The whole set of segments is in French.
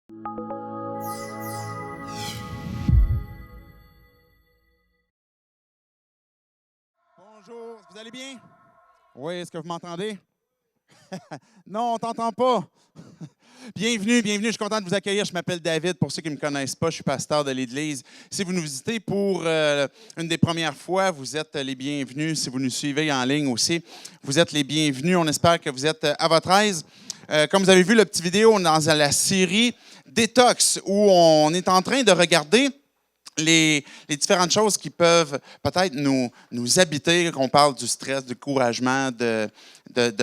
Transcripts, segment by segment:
Bonjour, vous allez bien? Oui, est-ce que vous m'entendez? Non, on ne t'entend pas. Bienvenue, bienvenue. Je suis content de vous accueillir. Je m'appelle David. Pour ceux qui ne me connaissent pas, je suis pasteur de l'Église. Si vous nous visitez pour une des premières fois, vous êtes les bienvenus. Si vous nous suivez en ligne aussi, vous êtes les bienvenus. On espère que vous êtes à votre aise. Comme vous avez vu la petite vidéo dans la série Détox, où on est en train de regarder les différentes choses qui peuvent peut-être nous habiter, qu'on parle du stress, du découragement, de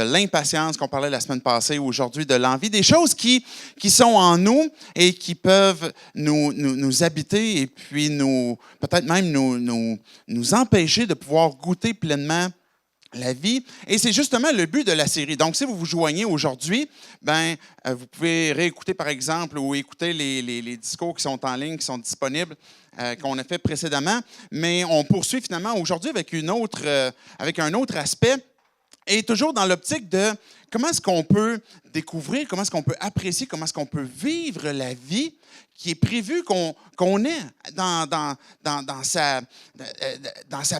l'impatience qu'on parlait la semaine passée, ou aujourd'hui de l'envie, des choses qui sont en nous et qui peuvent nous habiter et puis peut-être même nous empêcher de pouvoir goûter pleinement la vie. Et c'est justement le but de la série. Donc, si vous vous joignez aujourd'hui, vous pouvez réécouter, par exemple, ou écouter les discours qui sont en ligne, qui sont disponibles, qu'on a fait précédemment. Mais on poursuit finalement aujourd'hui avec un autre aspect, et toujours dans l'optique de comment est-ce qu'on peut découvrir, comment est-ce qu'on peut apprécier, comment est-ce qu'on peut vivre la vie qui est prévue qu'on ait dans sa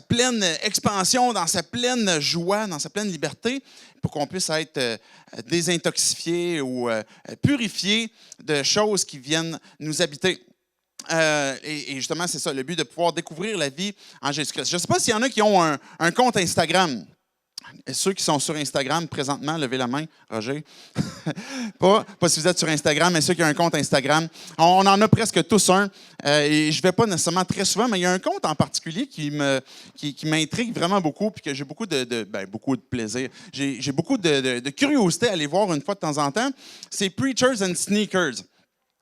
pleine expansion, dans sa pleine joie, dans sa pleine liberté, pour qu'on puisse être désintoxifié ou purifié de choses qui viennent nous habiter. Et justement, c'est ça, le but de pouvoir découvrir la vie en Jésus-Christ. Je ne sais pas s'il y en a qui ont un compte Instagram. Et ceux qui sont sur Instagram présentement, levez la main, Roger. pas si vous êtes sur Instagram, mais ceux qui ont un compte Instagram. On en a presque tous un. Et je ne vais pas nécessairement très souvent, mais il y a un compte en particulier qui m'intrigue vraiment beaucoup, puis que j'ai beaucoup beaucoup de plaisir. J'ai beaucoup de curiosité à aller voir une fois de temps en temps. C'est Preachers and Sneakers.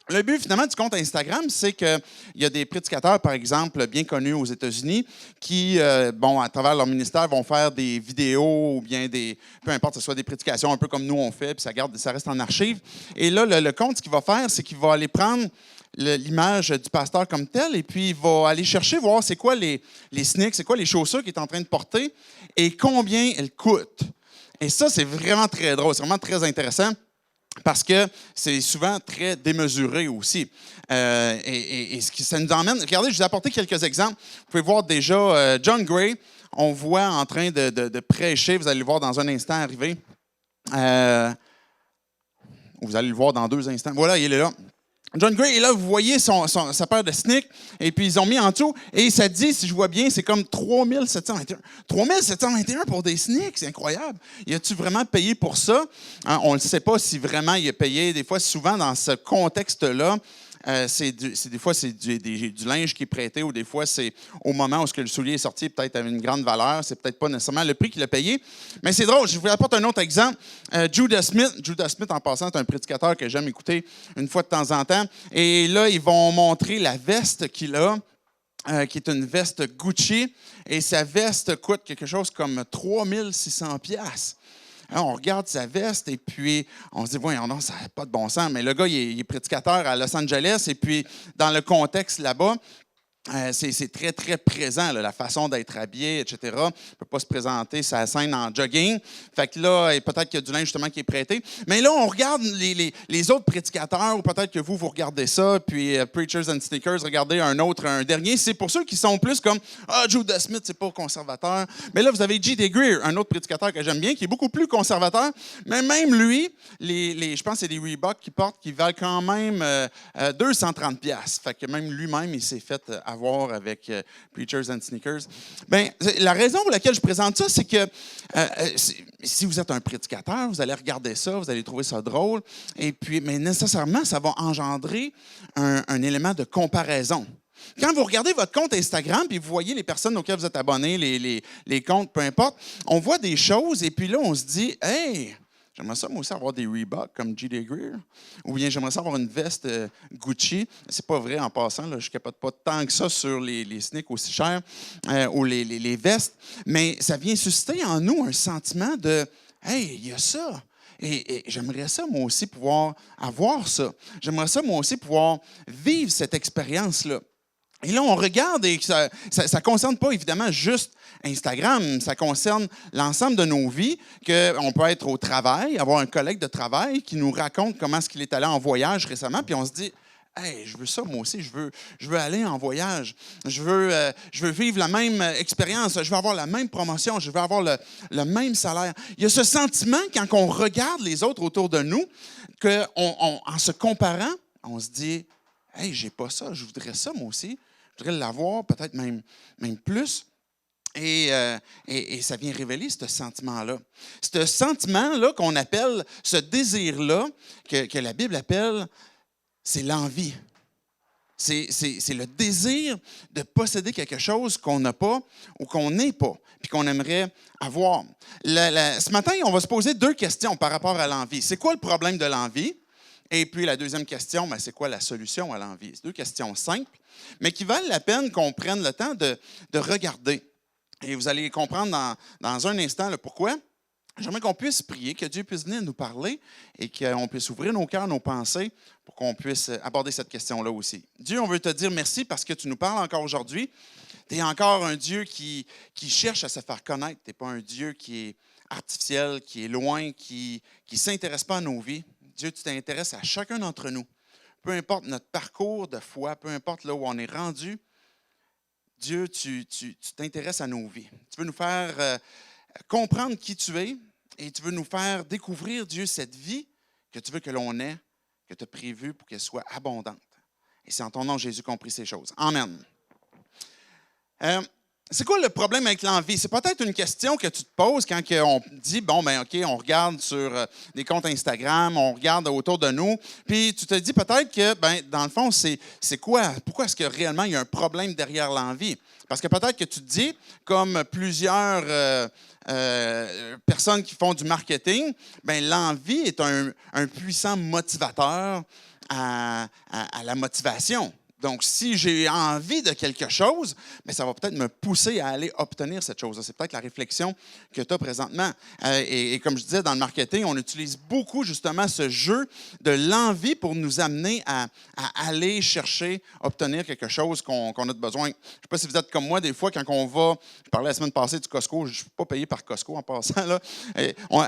Le but, finalement, du compte Instagram, c'est qu'il y a des prédicateurs, par exemple, bien connus aux États-Unis, qui, à travers leur ministère, vont faire des vidéos ou bien peu importe, que ce soit des prédications, un peu comme nous on fait, puis ça reste en archive. Et là, le compte, ce qu'il va faire, c'est qu'il va aller prendre l'image du pasteur comme tel, et puis il va aller chercher, voir c'est quoi les sneakers, c'est quoi les chaussures qu'il est en train de porter et combien elles coûtent. Et ça, c'est vraiment très drôle, c'est vraiment très intéressant. Parce que c'est souvent très démesuré aussi. Et ce qui ça nous emmène... Regardez, je vous ai apporté quelques exemples. Vous pouvez voir déjà John Gray, on voit en train de prêcher. Vous allez le voir dans un instant arriver. Vous allez le voir dans 2 instants. Voilà, il est là. John Gray, et là, vous voyez sa paire de sneakers, et puis ils ont mis en dessous, et ça dit, si je vois bien, c'est comme 3721. 3721 pour des sneakers, c'est incroyable. Y a-tu vraiment payé pour ça? Hein, on ne sait pas si vraiment il a payé. Des fois, souvent, dans ce contexte-là, des fois, c'est du linge qui est prêté, ou des fois, c'est au moment où le soulier est sorti, peut-être avait une grande valeur. C'est peut-être pas nécessairement le prix qu'il a payé. Mais c'est drôle. Je vous apporte un autre exemple. Judah Smith, en passant, c'est un prédicateur que j'aime écouter une fois de temps en temps. Et là, ils vont montrer la veste qu'il a, qui est une veste Gucci. Et sa veste coûte quelque chose comme 3600 $. Alors, on regarde sa veste et puis on se dit, voyons, non, ça n'a pas de bon sens. Mais le gars, il est prédicateur à Los Angeles et puis dans le contexte là-bas, c'est très, très présent, là, la façon d'être habillé, etc. Il ne peut pas se présenter sa scène en jogging. Fait que là, peut-être qu'il y a du linge justement qui est prêté. Mais là, on regarde les autres prédicateurs, ou peut-être que vous regardez ça, puis Preachers and Sneakers, regardez un dernier. C'est pour ceux qui sont plus comme Judah Smith, c'est pas conservateur. Mais là, vous avez J.D. Greear, un autre prédicateur que j'aime bien, qui est beaucoup plus conservateur. Mais même lui, je pense que c'est des Reebok qu'il porte, qui valent quand même 230 $. Fait que même lui-même, il s'est fait avoir avec Preachers and Sneakers. La raison pour laquelle je présente ça, c'est que si vous êtes un prédicateur, vous allez regarder ça, vous allez trouver ça drôle, mais nécessairement, ça va engendrer un élément de comparaison. Quand vous regardez votre compte Instagram, puis vous voyez les personnes auxquelles vous êtes abonnés, les comptes, peu importe, on voit des choses, et puis là, on se dit, « Hey! » J'aimerais ça, moi aussi, avoir des Reebok comme J.D. Greear. Ou bien j'aimerais ça avoir une veste Gucci. C'est pas vrai en passant, là, je ne capote pas tant que ça sur les sneakers aussi chers ou les vestes. Mais ça vient susciter en nous un sentiment de « Hey, il y a ça! » Et j'aimerais ça, moi aussi, pouvoir avoir ça. J'aimerais ça, moi aussi, pouvoir vivre cette expérience-là. Et là, on regarde et ça ne concerne pas évidemment juste Instagram, ça concerne l'ensemble de nos vies, qu'on peut être au travail, avoir un collègue de travail qui nous raconte comment est-ce qu'il est allé en voyage récemment, puis on se dit, hey, je veux ça, moi aussi, je veux aller en voyage, je veux vivre la même expérience, je veux avoir la même promotion, je veux avoir le même salaire. Il y a ce sentiment, quand on regarde les autres autour de nous, qu'en se comparant, on se dit, hey, j'ai pas ça, je voudrais ça, moi aussi. Je voudrais l'avoir, peut-être même plus. Et ça vient révéler ce sentiment-là. Ce sentiment-là qu'on appelle, ce désir-là, que la Bible appelle, c'est l'envie. C'est le désir de posséder quelque chose qu'on n'a pas ou qu'on n'est pas, puis qu'on aimerait avoir. Ce matin, on va se poser 2 questions par rapport à l'envie. C'est quoi le problème de l'envie? Et puis la deuxième question, ben, c'est quoi la solution à l'envie? C'est 2 questions simples, mais qui valent la peine qu'on prenne le temps de regarder. Et vous allez comprendre dans un instant le pourquoi. J'aimerais qu'on puisse prier, que Dieu puisse venir nous parler et qu'on puisse ouvrir nos cœurs, nos pensées pour qu'on puisse aborder cette question-là aussi. Dieu, on veut te dire merci parce que tu nous parles encore aujourd'hui. Tu es encore un Dieu qui cherche à se faire connaître. Tu n'es pas un Dieu qui est artificiel, qui est loin, qui ne s'intéresse pas à nos vies. Dieu, tu t'intéresses à chacun d'entre nous. Peu importe notre parcours de foi, peu importe là où on est rendu, Dieu, tu t'intéresses à nos vies. Tu veux nous faire comprendre qui tu es et tu veux nous faire découvrir, Dieu, cette vie que tu veux que l'on ait, que tu as prévue pour qu'elle soit abondante. Et c'est en ton nom, Jésus, qu'on prie ces choses. Amen. C'est quoi le problème avec l'envie? C'est peut-être une question que tu te poses quand on dit, bon, ben OK, on regarde sur des comptes Instagram, on regarde autour de nous, puis tu te dis peut-être que, ben, dans le fond, c'est quoi? Pourquoi est-ce que réellement il y a un problème derrière l'envie? Parce que peut-être que tu te dis, comme plusieurs personnes qui font du marketing, ben, l'envie est un puissant motivateur à la motivation. Donc, si j'ai envie de quelque chose, bien, ça va peut-être me pousser à aller obtenir cette chose-là. C'est peut-être la réflexion que tu as présentement. Et comme je disais, dans le marketing, on utilise beaucoup justement ce jeu de l'envie pour nous amener à aller chercher, obtenir quelque chose qu'on a de besoin. Je ne sais pas si vous êtes comme moi, des fois, quand on va, je parlais la semaine passée du Costco, je ne suis pas payé par Costco en passant, là.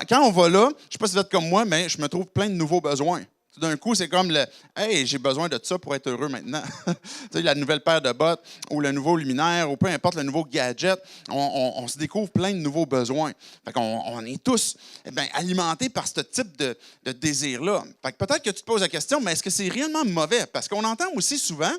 Quand on va là, je ne sais pas si vous êtes comme moi, mais je me trouve plein de nouveaux besoins. Tout d'un coup, c'est comme le « Hey, j'ai besoin de ça pour être heureux maintenant. » Tu sais, la nouvelle paire de bottes ou le nouveau luminaire ou peu importe le nouveau gadget, on se découvre plein de nouveaux besoins. Fait qu'on est tous alimentés par ce type de désir-là. Fait que peut-être que tu te poses la question, mais est-ce que c'est réellement mauvais? Parce qu'on entend aussi souvent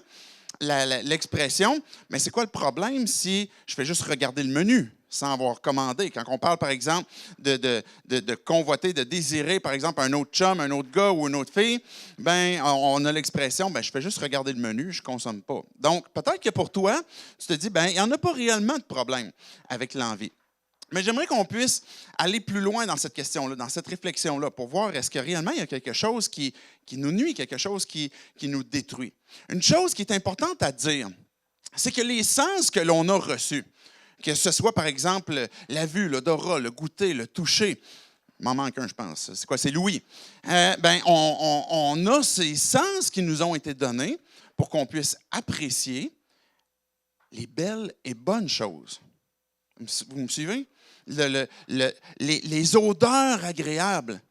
l'expression « Mais c'est quoi le problème si je fais juste regarder le menu? » Sans avoir commandé. Quand on parle, par exemple, de convoiter, de désirer, par exemple, un autre chum, un autre gars ou une autre fille, ben, on a l'expression, ben, je fais juste regarder le menu, je ne consomme pas. Donc, peut-être que pour toi, tu te dis, ben, il n'y en a pas réellement de problème avec l'envie. Mais j'aimerais qu'on puisse aller plus loin dans cette question-là, dans cette réflexion-là, pour voir est-ce que réellement il y a quelque chose qui nous nuit, quelque chose qui nous détruit. Une chose qui est importante à dire, c'est que les sens que l'on a reçus, que ce soit, par exemple, la vue, l'odorat, le goûter, le toucher. Il m'en manque un, je pense. C'est quoi? C'est l'ouïe. On a ces sens qui nous ont été donnés pour qu'on puisse apprécier les belles et bonnes choses. Vous me suivez? Les odeurs agréables.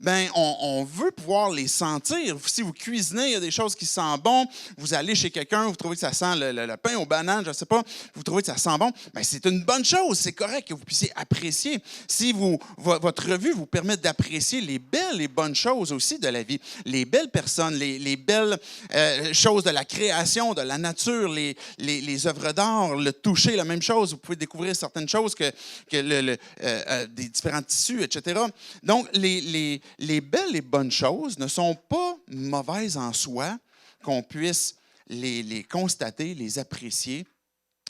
Ben, on veut pouvoir les sentir. Si vous cuisinez, il y a des choses qui sentent bon. Vous allez chez quelqu'un, vous trouvez que ça sent le pain aux bananes, je ne sais pas, vous trouvez que ça sent bon, ben, c'est une bonne chose. C'est correct que vous puissiez apprécier. Si votre vue vous permet d'apprécier les belles et bonnes choses aussi de la vie, les belles personnes, les belles choses de la création, de la nature, les œuvres d'art, le toucher, la même chose. Vous pouvez découvrir certaines choses que des différents tissus, etc. Donc, les belles et bonnes choses ne sont pas mauvaises en soi, qu'on puisse les constater, les apprécier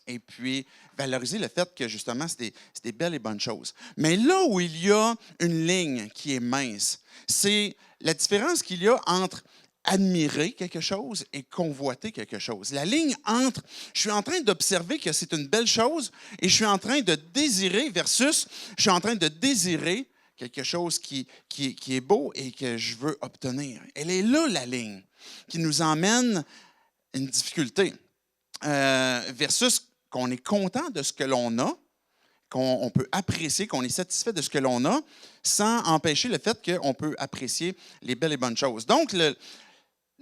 et puis valoriser le fait que justement, c'est des belles et bonnes choses. Mais là où il y a une ligne qui est mince, c'est la différence qu'il y a entre admirer quelque chose et convoiter quelque chose. La ligne entre je suis en train d'observer que c'est une belle chose et je suis en train de désirer versus je suis en train de désirer quelque chose qui est beau et que je veux obtenir. Elle est là, la ligne, qui nous emmène à une difficulté. versus qu'on est content de ce que l'on a, qu'on peut apprécier, qu'on est satisfait de ce que l'on a, sans empêcher le fait qu'on peut apprécier les belles et bonnes choses. Donc,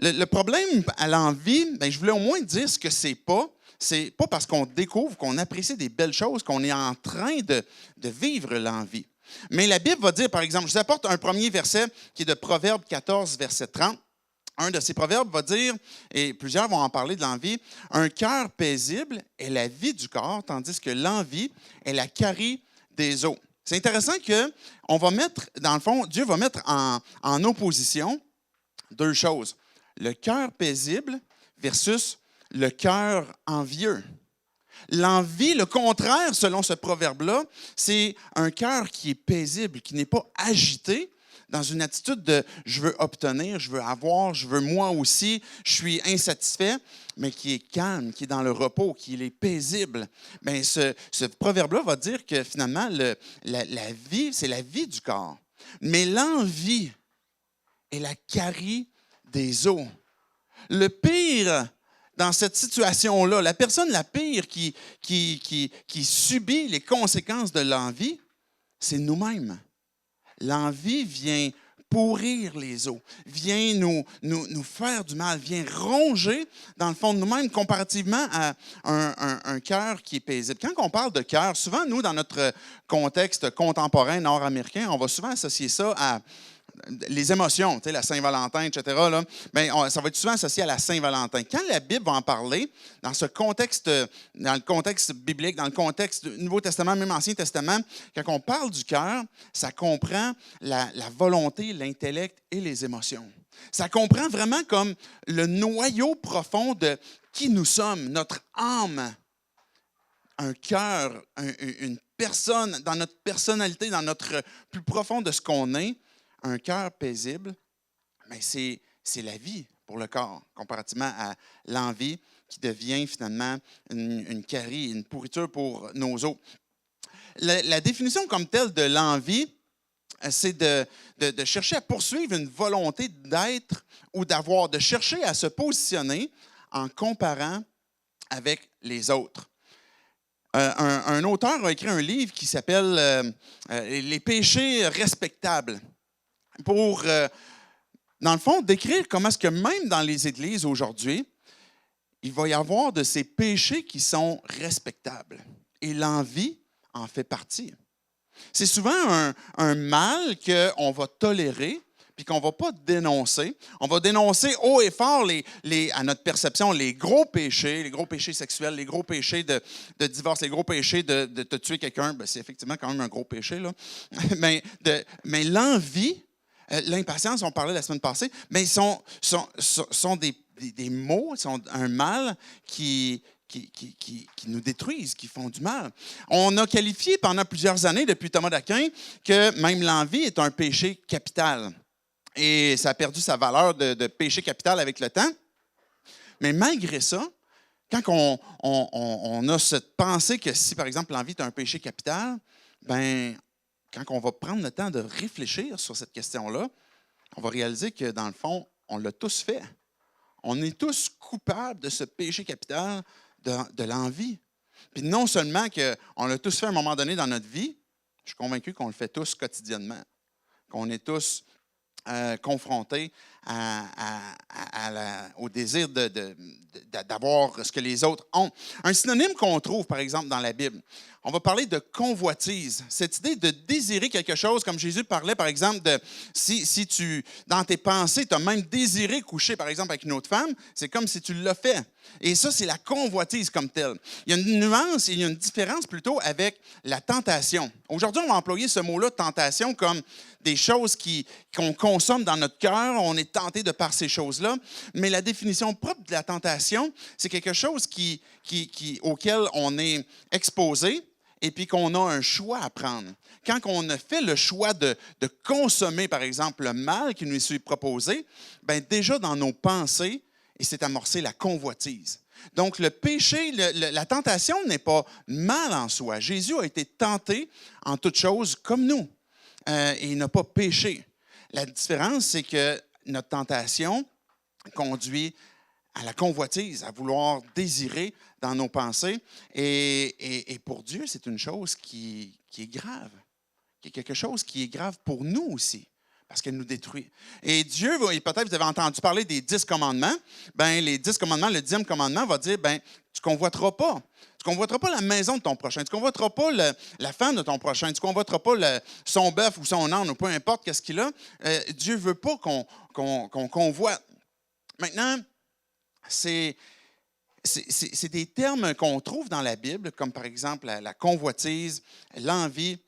le problème à l'envie, bien, je voulais au moins dire ce que c'est pas. C'est pas parce qu'on découvre, qu'on apprécie des belles choses, qu'on est en train de vivre l'envie. Mais la Bible va dire, par exemple, je vous apporte un premier verset qui est de Proverbe 14, verset 30. Un de ces proverbes va dire, et plusieurs vont en parler de l'envie, « Un cœur paisible est la vie du corps, tandis que l'envie est la carie des os. » C'est intéressant qu'on va mettre, dans le fond, Dieu va mettre en opposition deux choses. Le cœur paisible versus le cœur envieux. L'envie, le contraire, selon ce proverbe-là, c'est un cœur qui est paisible, qui n'est pas agité dans une attitude de « je veux obtenir, je veux avoir, je veux moi aussi, je suis insatisfait », mais qui est calme, qui est dans le repos, qui est paisible. Bien, ce proverbe-là va dire que finalement, la vie, c'est la vie du corps. Mais l'envie est la carie des os. Le pire dans cette situation-là, la personne la pire qui subit les conséquences de l'envie, c'est nous-mêmes. L'envie vient pourrir les os, vient nous faire du mal, vient ronger dans le fond de nous-mêmes comparativement à un cœur qui est paisible. Quand on parle de cœur, souvent, nous, dans notre contexte contemporain nord-américain, on va souvent associer ça à les émotions, tu sais, la Saint-Valentin, etc., là, bien, ça va être souvent associé à la Saint-Valentin. Quand la Bible va en parler, dans ce contexte, dans le contexte biblique, dans le contexte du Nouveau Testament, même Ancien Testament, quand on parle du cœur, ça comprend la volonté, l'intellect et les émotions. Ça comprend vraiment comme le noyau profond de qui nous sommes, notre âme, un cœur, une personne, dans notre personnalité, dans notre plus profond de ce qu'on est. Un cœur paisible, mais c'est la vie pour le corps, comparativement à l'envie qui devient finalement une carie, une pourriture pour nos os. La définition comme telle de l'envie, c'est de chercher à poursuivre une volonté d'être ou d'avoir, de chercher à se positionner en comparant avec les autres. Un auteur a écrit un livre qui s'appelle « Les péchés respectables ». Pour, dans le fond, décrire comment est-ce que même dans les églises aujourd'hui, il va y avoir de ces péchés qui sont respectables. Et l'envie en fait partie. C'est souvent un mal qu'on va tolérer puis qu'on ne va pas dénoncer. On va dénoncer haut et fort, à notre perception, les gros péchés sexuels, les gros péchés de divorce, les gros péchés de te tuer quelqu'un. Bien, c'est effectivement quand même un gros péché, là. mais l'envie, l'impatience, on parlait la semaine passée, mais ils sont des maux, sont un mal qui nous détruisent, qui font du mal. On a qualifié pendant plusieurs années, depuis Thomas d'Aquin, que même l'envie est un péché capital. Et ça a perdu sa valeur de péché capital avec le temps. Mais malgré ça, quand on a cette pensée que si, par exemple, l'envie est un péché capital, bien, quand on va prendre le temps de réfléchir sur cette question-là, on va réaliser que, dans le fond, on l'a tous fait. On est tous coupables de ce péché capital de l'envie. Puis non seulement qu'on l'a tous fait à un moment donné dans notre vie, je suis convaincu qu'on le fait tous quotidiennement, qu'on est tous confrontés au désir d'avoir ce que les autres ont. Un synonyme qu'on trouve, par exemple, dans la Bible, on va parler de convoitise. Cette idée de désirer quelque chose, comme Jésus parlait, par exemple, de si tu, dans tes pensées, tu as même désiré coucher, par exemple, avec une autre femme, c'est comme si tu l'as fait. Et ça, c'est la convoitise comme telle. Il y a une nuance, il y a une différence plutôt avec la tentation. Aujourd'hui, on va employer ce mot-là, tentation, comme des choses qu'on consomme dans notre cœur. On est tenté de par ces choses-là. Mais la définition propre de la tentation, c'est quelque chose auquel on est exposé et puis qu'on a un choix à prendre. Quand on a fait le choix de consommer, par exemple, le mal qui nous est proposé, bien déjà dans nos pensées, et s'est amorcée la convoitise. Donc, le péché, la tentation n'est pas mal en soi. Jésus a été tenté en toutes choses comme nous. Et il n'a pas péché. La différence, c'est que notre tentation conduit à la convoitise, à vouloir désirer dans nos pensées. Et pour Dieu, c'est une chose qui est grave, qui est quelque chose qui est grave pour nous aussi, parce qu'elle nous détruit. Et Dieu, et peut-être vous avez entendu parler des 10 commandements, ben les 10 commandements, le 10e commandement va dire, ben tu ne convoiteras pas. Tu ne convoiteras pas la maison de ton prochain. Tu ne convoiteras pas la femme de ton prochain. Tu ne convoiteras pas son bœuf ou son âne ou peu importe qu'est-ce qu'il a. Dieu ne veut pas qu'on convoite. Maintenant, c'est des termes qu'on trouve dans la Bible, comme par exemple la convoitise, l'envie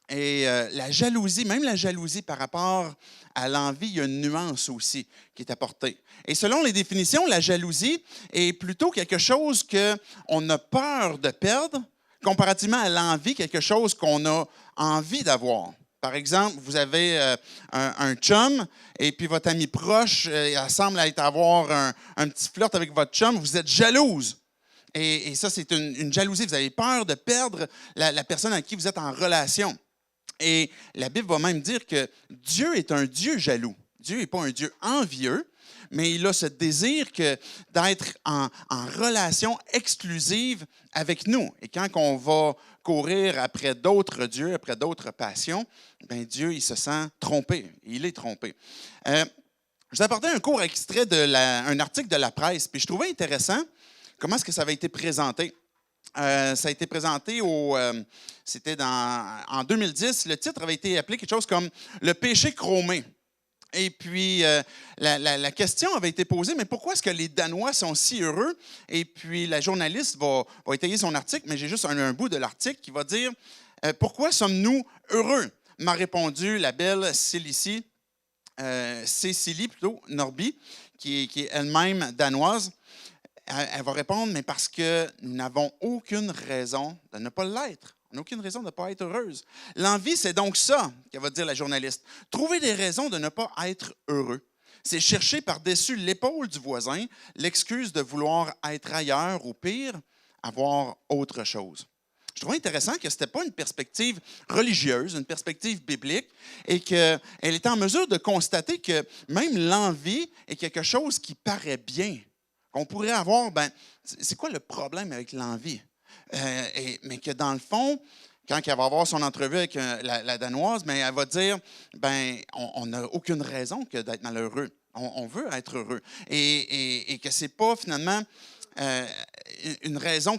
et la jalousie. Même la jalousie par rapport à l'envie, il y a une nuance aussi qui est apportée. Et selon les définitions, la jalousie est plutôt quelque chose qu'on a peur de perdre, comparativement à l'envie, quelque chose qu'on a envie d'avoir. Par exemple, vous avez un chum et puis votre ami proche, elle semble avoir un petit flirt avec votre chum, vous êtes jalouse. Et ça, c'est une jalousie. Vous avez peur de perdre la personne avec qui vous êtes en relation. Et la Bible va même dire que Dieu est un Dieu jaloux. Dieu n'est pas un Dieu envieux, mais il a ce désir d'être en relation exclusive avec nous. Et quand on va courir après d'autres dieux, après d'autres passions, bien Dieu, il se sent trompé. Il est trompé. Je vous apportais un court extrait un article de la presse, puis je trouvais intéressant comment est-ce que ça avait été présenté. Ça a été présenté c'était en 2010. Le titre avait été appelé quelque chose comme « Le péché chromé ». Et puis, la question avait été posée, mais pourquoi est-ce que les Danois sont si heureux? Et puis, la journaliste va étayer son article, mais j'ai juste un bout de l'article qui va dire « Pourquoi sommes-nous heureux? » M'a répondu la belle Cécilie Norby, qui est elle-même danoise. Elle va répondre, mais parce que nous n'avons aucune raison de ne pas l'être. On n'a aucune raison de ne pas être heureuse. L'envie, c'est donc ça, qu'elle va dire la journaliste. Trouver des raisons de ne pas être heureux. C'est chercher par-dessus l'épaule du voisin l'excuse de vouloir être ailleurs ou pire, avoir autre chose. Je trouvais intéressant que ce n'était pas une perspective religieuse, une perspective biblique, et qu'elle était en mesure de constater que même l'envie est quelque chose qui paraît bien. Qu'on pourrait avoir, c'est quoi le problème avec l'envie? Mais que dans le fond, quand elle va avoir son entrevue avec la Danoise, elle va dire, on n'a aucune raison que d'être malheureux. On veut être heureux. Et que ce n'est pas finalement une raison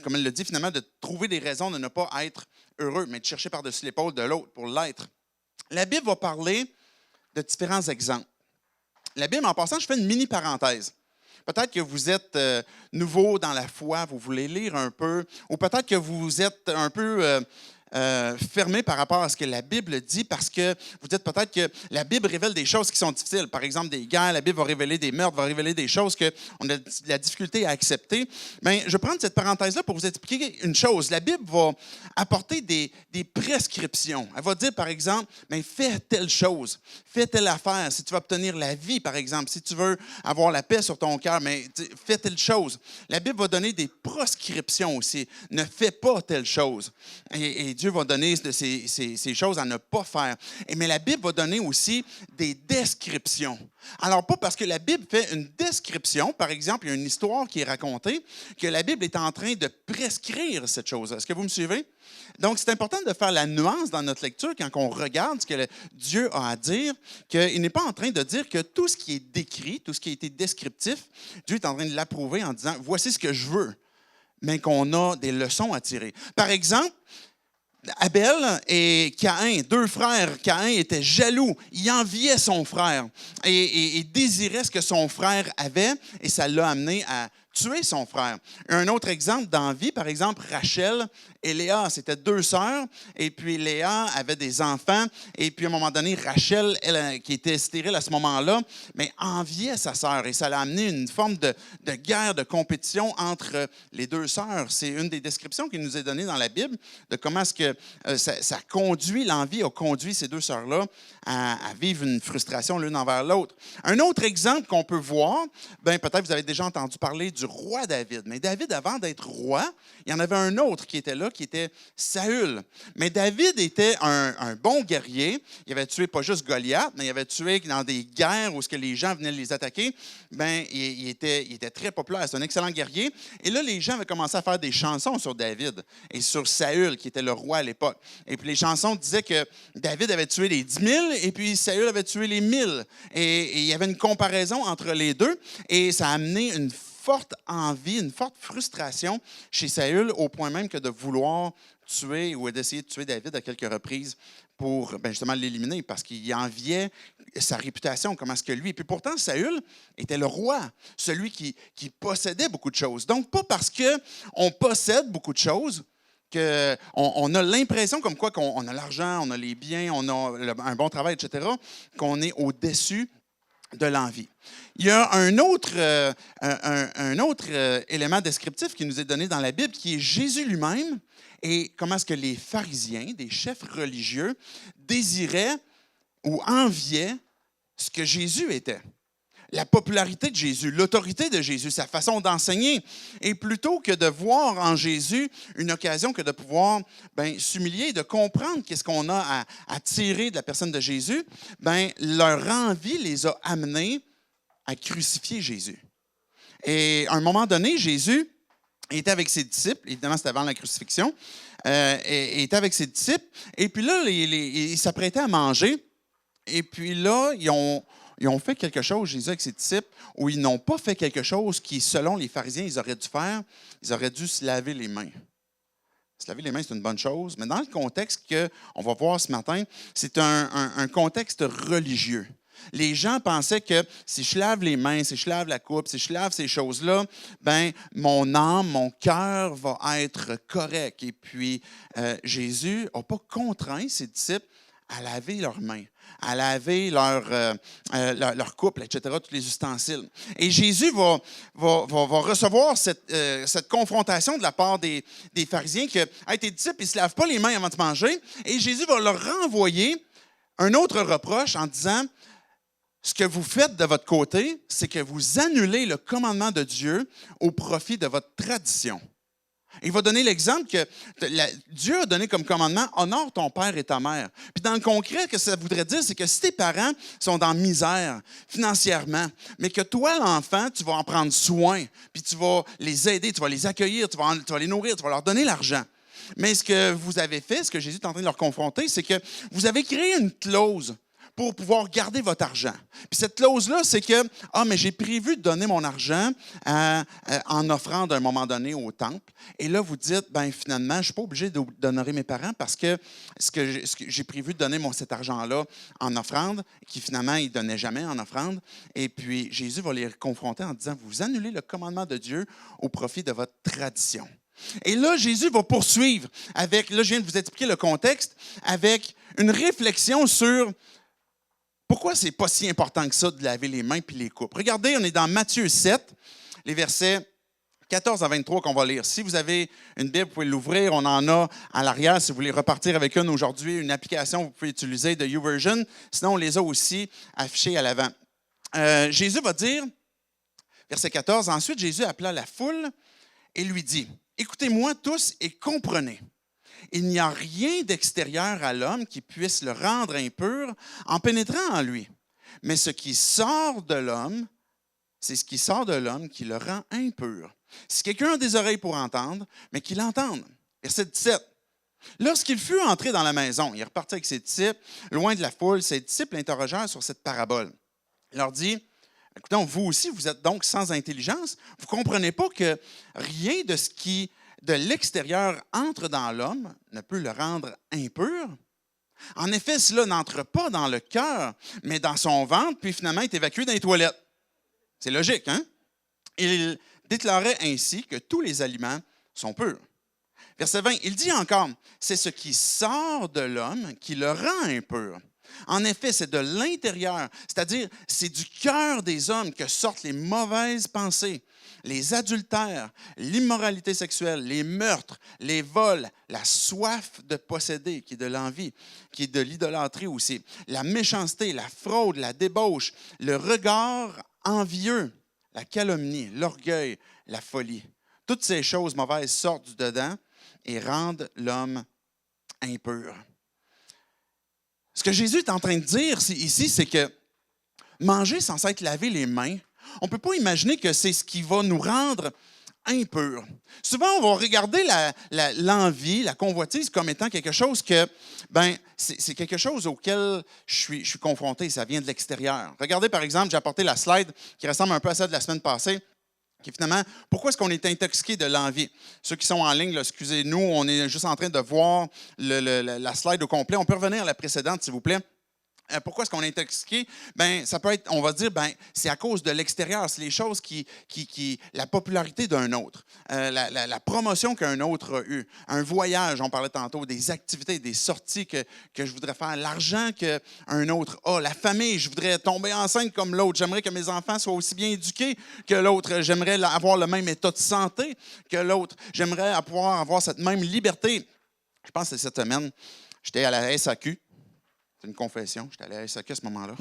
comme elle le dit finalement, de trouver des raisons de ne pas être heureux, mais de chercher par-dessus l'épaule de l'autre pour l'être. La Bible va parler de différents exemples. La Bible, en passant, je fais une mini-parenthèse. Peut-être que vous êtes nouveau dans la foi, vous voulez lire un peu, ou peut-être que vous êtes un peu fermé par rapport à ce que la Bible dit, parce que vous dites peut-être que la Bible révèle des choses qui sont difficiles. Par exemple, des guerres, la Bible va révéler des meurtres, va révéler des choses qu'on a de la difficulté à accepter. Bien, je vais prendre cette parenthèse-là pour vous expliquer une chose. La Bible va apporter des prescriptions. Elle va dire, par exemple, fais telle chose, fais telle affaire. Si tu veux obtenir la vie, par exemple, si tu veux avoir la paix sur ton cœur, fais telle chose. La Bible va donner des prescriptions aussi. Ne fais pas telle chose. Et Dieu va donner ces choses à ne pas faire. Mais la Bible va donner aussi des descriptions. Alors, pas parce que la Bible fait une description, par exemple, il y a une histoire qui est racontée, que la Bible est en train de prescrire cette chose. Est-ce que vous me suivez? Donc, c'est important de faire la nuance dans notre lecture quand on regarde ce que Dieu a à dire, qu'il n'est pas en train de dire que tout ce qui est décrit, tout ce qui a été descriptif, Dieu est en train de l'approuver en disant « voici ce que je veux », mais qu'on a des leçons à tirer. Par exemple, Abel et Caïn, deux frères, Caïn était jaloux, il enviait son frère et désirait ce que son frère avait et ça l'a amené à tuer son frère. Un autre exemple d'envie, par exemple, Rachel et Léa, c'était deux sœurs, et puis Léa avait des enfants, et puis à un moment donné, Rachel, elle, qui était stérile à ce moment-là, mais enviait sa sœur, et ça l'a amené une forme de guerre, de compétition entre les deux sœurs. C'est une des descriptions qui nous est donnée dans la Bible, de comment est-ce que ça conduit, l'envie a conduit ces deux sœurs-là à vivre une frustration l'une envers l'autre. Un autre exemple qu'on peut voir, peut-être vous avez déjà entendu parler du roi David. Mais David, avant d'être roi, il y en avait un autre qui était là, qui était Saül. Mais David était un bon guerrier. Il avait tué pas juste Goliath, mais il avait tué dans des guerres où les gens venaient les attaquer. Ben, il était très populaire. C'est un excellent guerrier. Et là, les gens avaient commencé à faire des chansons sur David et sur Saül, qui était le roi à l'époque. Et puis les chansons disaient que David avait tué les 10 000 et puis Saül avait tué les 1000. Et il y avait une comparaison entre les deux. Et ça a amené une forte envie, une forte frustration chez Saül, au point même que de vouloir tuer ou d'essayer de tuer David à quelques reprises pour justement l'éliminer, parce qu'il enviait sa réputation, comment est-ce que lui. Et puis pourtant, Saül était le roi, celui qui possédait beaucoup de choses. Donc, pas parce qu'on possède beaucoup de choses qu'on a l'impression comme quoi qu'on a l'argent, on a les biens, on a un bon travail, etc., qu'on est au-dessus de l'envie. Il y a un autre élément descriptif qui nous est donné dans la Bible, qui est Jésus lui-même et comment est-ce que les pharisiens, des chefs religieux, désiraient ou enviaient ce que Jésus était. La popularité de Jésus, l'autorité de Jésus, sa façon d'enseigner. Et plutôt que de voir en Jésus une occasion que de pouvoir s'humilier, de comprendre qu'est-ce qu'on a à tirer de la personne de Jésus, leur envie les a amenés à crucifier Jésus. Et à un moment donné, Jésus était avec ses disciples, évidemment c'était avant la crucifixion, et était avec ses disciples, et puis là, ils s'apprêtaient à manger, et puis là, ils ont fait quelque chose, Jésus avec ses disciples, où ils n'ont pas fait quelque chose qui, selon les pharisiens, ils auraient dû faire. Ils auraient dû se laver les mains. Se laver les mains, c'est une bonne chose, mais dans le contexte qu'on va voir ce matin, c'est un contexte religieux. Les gens pensaient que si je lave les mains, si je lave la coupe, si je lave ces choses-là, mon âme, mon cœur va être correct. Et puis, Jésus n'a pas contraint ses disciples à laver leurs mains, à laver leur couple, etc., tous les ustensiles. Et Jésus va recevoir cette confrontation de la part des pharisiens que hey, tes disciples, ils ne se lavent pas les mains avant de manger. Et Jésus va leur renvoyer un autre reproche en disant, ce que vous faites de votre côté, c'est que vous annulez le commandement de Dieu au profit de votre tradition. Il va donner l'exemple que Dieu a donné comme commandement « Honore ton père et ta mère ». Puis dans le concret, ce que ça voudrait dire, c'est que si tes parents sont dans la misère financièrement, mais que toi, l'enfant, tu vas en prendre soin, puis tu vas les aider, tu vas les accueillir, tu vas les nourrir, tu vas leur donner l'argent. Mais ce que vous avez fait, ce que Jésus est en train de leur confronter, c'est que vous avez créé une clause pour pouvoir garder votre argent. Puis cette clause-là, c'est que, mais j'ai prévu de donner mon argent en offrande à un moment donné au temple. Et là, vous dites, finalement, je ne suis pas obligé d'honorer mes parents parce que ce que j'ai prévu de donner cet argent-là en offrande, qui finalement, ils ne donnaient jamais en offrande. Et puis, Jésus va les confronter en disant, vous annulez le commandement de Dieu au profit de votre tradition. Et là, Jésus va poursuivre avec, là, je viens de vous expliquer le contexte, avec une réflexion sur pourquoi ce n'est pas si important que ça de laver les mains puis les coupes. Regardez, on est dans Matthieu 7, les versets 14 à 23 qu'on va lire. Si vous avez une Bible, vous pouvez l'ouvrir. On en a à l'arrière. Si vous voulez repartir avec une aujourd'hui, une application que vous pouvez utiliser de YouVersion. Sinon, on les a aussi affichés à l'avant. Jésus va dire, verset 14, « Ensuite, Jésus appela la foule et lui dit, « Écoutez-moi tous et comprenez. Il n'y a rien d'extérieur à l'homme qui puisse le rendre impur en pénétrant en lui. Mais ce qui sort de l'homme, c'est ce qui sort de l'homme qui le rend impur. Si quelqu'un a des oreilles pour entendre, mais qu'il entende. » Verset 17. Lorsqu'il fut entré dans la maison, il est reparti avec ses disciples, loin de la foule, ses disciples l'interrogèrent sur cette parabole. Il leur dit, « Écoutez, vous aussi, vous êtes donc sans intelligence. Vous ne comprenez pas que rien de ce qui de l'extérieur entre dans l'homme ne peut le rendre impur. En effet, cela n'entre pas dans le cœur, mais dans son ventre, puis finalement est évacué dans les toilettes. » C'est logique, hein? Il déclarait ainsi que tous les aliments sont purs. Verset 20, il dit encore, « C'est ce qui sort de l'homme qui le rend impur. En effet, c'est de l'intérieur, c'est-à-dire c'est du cœur des hommes que sortent les mauvaises pensées, les adultères, l'immoralité sexuelle, les meurtres, les vols, la soif de posséder, qui est de l'envie, qui est de l'idolâtrie aussi, la méchanceté, la fraude, la débauche, le regard envieux, la calomnie, l'orgueil, la folie. Toutes ces choses mauvaises sortent du dedans et rendent l'homme impur. Ce que Jésus est en train de dire ici, c'est que manger sans s'être lavé les mains, on ne peut pas imaginer que c'est ce qui va nous rendre impurs. Souvent, on va regarder l'envie, la convoitise comme étant quelque chose que, c'est quelque chose auquel je suis confronté, ça vient de l'extérieur. Regardez, par exemple, j'ai apporté la slide qui ressemble un peu à celle de la semaine passée, qui est finalement, pourquoi est-ce qu'on est intoxiqué de l'envie? Ceux qui sont en ligne, là, excusez-nous, on est juste en train de voir la slide au complet. On peut revenir à la précédente, s'il vous plaît. Pourquoi est-ce qu'on est intoxiqué? Ça peut être, on va dire, c'est à cause de l'extérieur. C'est les choses la popularité d'un autre, la promotion qu'un autre a eue, un voyage, on parlait tantôt, des activités, des sorties que je voudrais faire, l'argent qu'un autre a, la famille, je voudrais tomber enceinte comme l'autre, j'aimerais que mes enfants soient aussi bien éduqués que l'autre, j'aimerais avoir le même état de santé que l'autre, j'aimerais pouvoir avoir cette même liberté. Je pense que cette semaine, j'étais à la SAQ. C'est une confession. J'étais allé à la SAQ à ce moment-là,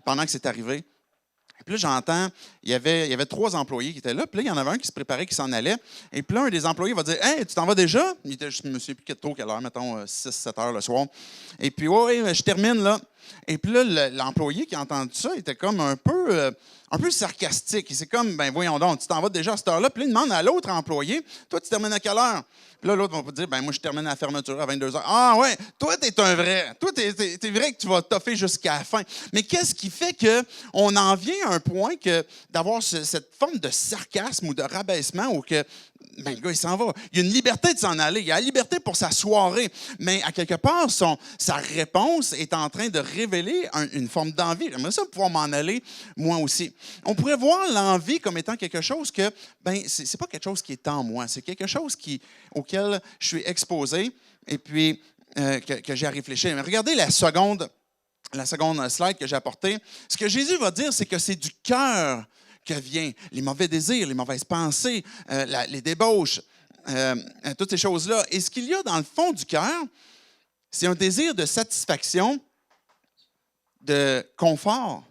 pendant que c'est arrivé. Et puis là, j'entends, il y avait 3 employés qui étaient là. Puis là, il y en avait un qui se préparait, qui s'en allait. Et puis là, un des employés va dire « Hey, tu t'en vas déjà? » Je ne me souviens plus trop quelle heure, mettons 6-7 heures le soir. Et puis « Oui, je termine là. » Et puis là, l'employé qui a entendu ça était comme un peu sarcastique. C'est comme « Ben voyons donc, tu t'en vas déjà à cette heure-là. » Puis là, il demande à l'autre employé « Toi, tu termines à quelle heure? » Puis là, l'autre va dire, moi, je termine à la fermeture à 22 heures. Ah ouais, toi, t'es un vrai. Toi, t'es vrai que tu vas toffer jusqu'à la fin. Mais qu'est-ce qui fait qu'on en vient à un point d'avoir cette forme de sarcasme ou de rabaissement où que, le gars, il s'en va. Il y a une liberté de s'en aller. Il a la liberté pour sa soirée. Mais à quelque part, sa réponse est en train de révéler une forme d'envie. J'aimerais ça pouvoir m'en aller, moi aussi. On pourrait voir l'envie comme étant quelque chose que, c'est pas quelque chose qui est en moi. C'est quelque chose auquel je suis exposé et puis que j'ai à réfléchir. Mais regardez la seconde slide que j'ai apportée. Ce que Jésus va dire, c'est que c'est du cœur que vient les mauvais désirs, les mauvaises pensées, les débauches, toutes ces choses-là. Et ce qu'il y a dans le fond du cœur, c'est un désir de satisfaction, de confort,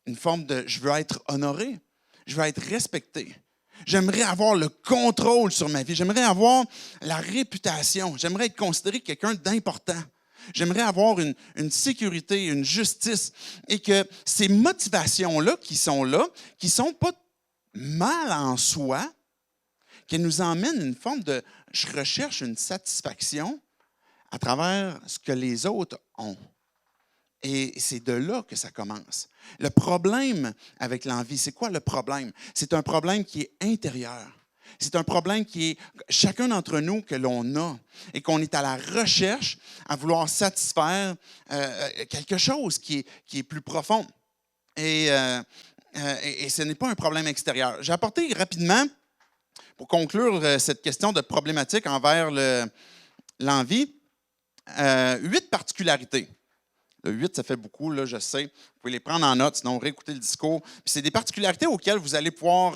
une forme de « je veux être honoré, je veux être respecté ». J'aimerais avoir le contrôle sur ma vie. J'aimerais avoir la réputation. J'aimerais être considéré quelqu'un d'important. J'aimerais avoir une sécurité, une justice. Et que ces motivations-là qui sont pas mal en soi, qui nous emmènent une forme de « je recherche une satisfaction à travers ce que les autres ont ». Et c'est de là que ça commence. Le problème avec l'envie, c'est quoi le problème? C'est un problème qui est intérieur. C'est un problème qui est chacun d'entre nous que l'on a et qu'on est à la recherche à vouloir satisfaire quelque chose qui est plus profond. Et ce n'est pas un problème extérieur. J'ai apporté rapidement, pour conclure cette question de problématique envers l'envie, 8 particularités. Le 8, ça fait beaucoup, là, je sais. Vous pouvez les prendre en note, sinon réécouter le discours. Puis c'est des particularités auxquelles vous allez pouvoir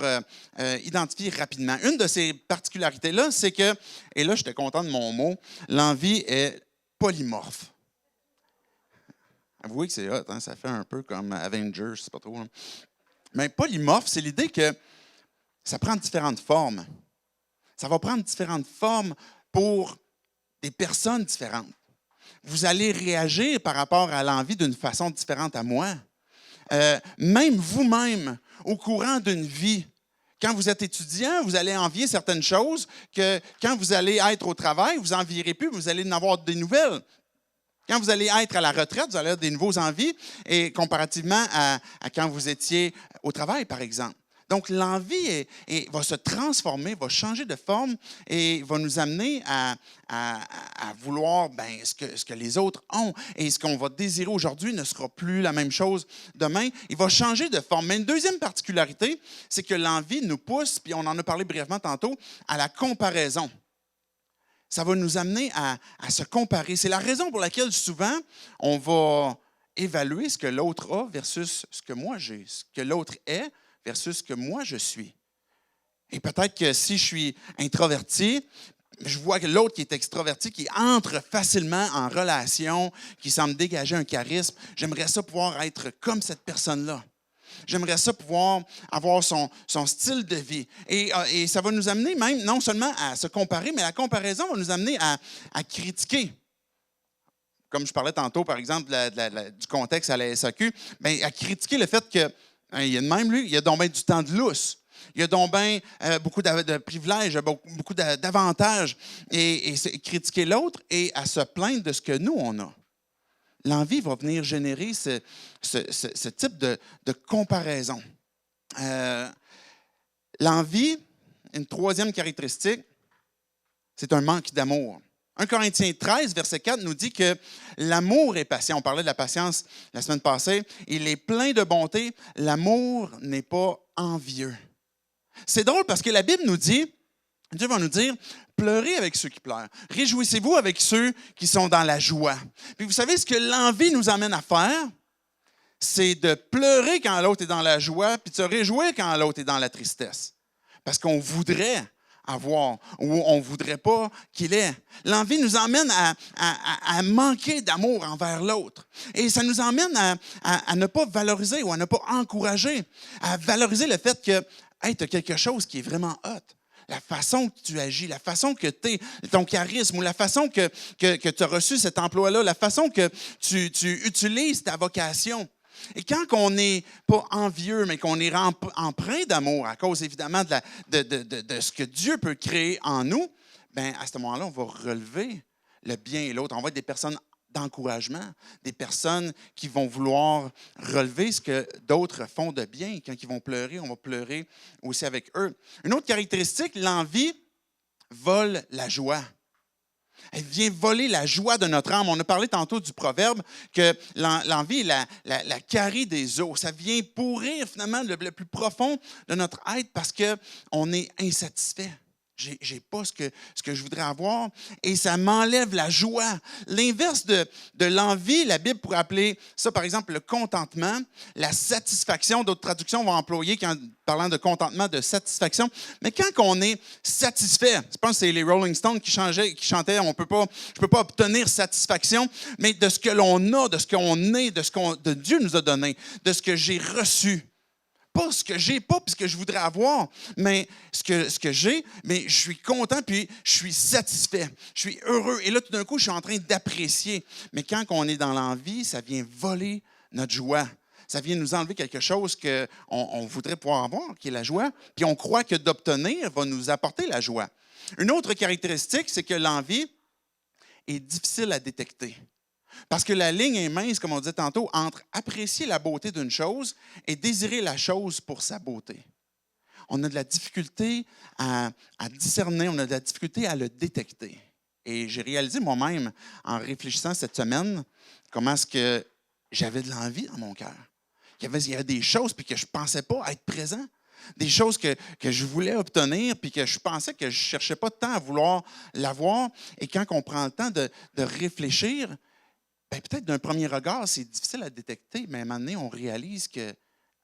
identifier rapidement. Une de ces particularités-là, c'est que, et là, j'étais content de mon mot, l'envie est polymorphe. Avouez que c'est hot, hein? Ça fait un peu comme Avengers, je sais pas trop. Hein? Mais polymorphe, c'est l'idée que ça prend différentes formes. Ça va prendre différentes formes pour des personnes différentes. Vous allez réagir par rapport à l'envie d'une façon différente à moi. Même vous-même, au courant d'une vie, quand vous êtes étudiant, vous allez envier certaines choses que quand vous allez être au travail, vous n'envierez plus, vous allez en avoir des nouvelles. Quand vous allez être à la retraite, vous allez avoir des nouveaux envies, et comparativement à quand vous étiez au travail, par exemple. Donc, l'envie va se transformer, va changer de forme et va nous amener à vouloir ce que les autres ont. Et ce qu'on va désirer aujourd'hui ne sera plus la même chose demain. Il va changer de forme. Mais une deuxième particularité, c'est que l'envie nous pousse, puis on en a parlé brièvement tantôt, à la comparaison. Ça va nous amener à se comparer. C'est la raison pour laquelle souvent, on va évaluer ce que l'autre a versus ce que moi j'ai, ce que l'autre est versus ce que moi je suis. Et peut-être que si je suis introverti, je vois que l'autre qui est extroverti, qui entre facilement en relation, qui semble dégager un charisme, j'aimerais ça pouvoir être comme cette personne-là. J'aimerais ça pouvoir avoir son style de vie. Et ça va nous amener même non seulement à se comparer, mais la comparaison va nous amener à critiquer. Comme je parlais tantôt, par exemple, du contexte à la SAQ, bien, à critiquer le fait que, il y a de même, lui, il a donc bien du temps de lousse. Il y a donc bien beaucoup de privilèges, beaucoup d'avantages. Et critiquer l'autre et à se plaindre de ce que nous, on a. L'envie va venir générer ce type de comparaison. L'envie, une troisième caractéristique, c'est un manque d'amour. 1 Corinthiens 13, verset 4, nous dit que l'amour est patient. On parlait de la patience la semaine passée. Il est plein de bonté. L'amour n'est pas envieux. C'est drôle parce que la Bible nous dit, Dieu va nous dire, pleurez avec ceux qui pleurent. Réjouissez-vous avec ceux qui sont dans la joie. Puis vous savez ce que l'envie nous amène à faire? C'est de pleurer quand l'autre est dans la joie, puis de se réjouir quand l'autre est dans la tristesse. Parce qu'on voudrait avoir ou on ne voudrait pas qu'il ait. L'envie nous emmène à manquer d'amour envers l'autre. Et ça nous emmène à ne pas valoriser ou à ne pas encourager, à valoriser le fait que hey, tu as quelque chose qui est vraiment hot. La façon que tu agis, la façon que tu es, ton charisme ou la façon que tu as reçu cet emploi-là, la façon que tu utilises ta vocation. Et quand on n'est pas envieux, mais qu'on est empreint d'amour à cause évidemment de ce que Dieu peut créer en nous, bien, à ce moment-là, on va relever le bien et l'autre. On va être des personnes d'encouragement, des personnes qui vont vouloir relever ce que d'autres font de bien. Quand ils vont pleurer, on va pleurer aussi avec eux. Une autre caractéristique, l'envie vole la joie. Elle vient voler la joie de notre âme. On a parlé tantôt du proverbe que l'envie est la carie des os. Ça vient pourrir finalement le plus profond de notre être parce qu'on est insatisfait. J'ai pas ce que je voudrais avoir et ça m'enlève la joie. L'inverse de l'envie, la Bible pourrait appeler ça, par exemple, le contentement, la satisfaction. D'autres traductions vont employer, parlant de contentement, de satisfaction. Mais quand on est satisfait, je pense que c'est les Rolling Stones qui chantaient, je peux pas obtenir satisfaction, mais de ce que l'on a, de ce qu'on est, de ce que Dieu nous a donné, de ce que j'ai reçu. Pas ce que j'ai pas puis ce que je voudrais avoir, mais ce que j'ai, mais je suis content puis je suis satisfait, je suis heureux. Et là, tout d'un coup, je suis en train d'apprécier. Mais quand on est dans l'envie, ça vient voler notre joie. Ça vient nous enlever quelque chose qu'on voudrait pouvoir avoir, qui est la joie, puis on croit que d'obtenir va nous apporter la joie. Une autre caractéristique, c'est que l'envie est difficile à détecter. Parce que la ligne est mince, comme on disait tantôt, entre apprécier la beauté d'une chose et désirer la chose pour sa beauté. On a de la difficulté à discerner, on a de la difficulté à le détecter. Et j'ai réalisé moi-même, en réfléchissant cette semaine, comment est-ce que j'avais de l'envie dans mon cœur. Il y avait des choses puis que je ne pensais pas être présent. Des choses que je voulais obtenir puis que je pensais que je ne cherchais pas de temps à vouloir l'avoir. Et quand on prend le temps de réfléchir, bien, peut-être d'un premier regard, c'est difficile à détecter, mais à un moment donné, on réalise que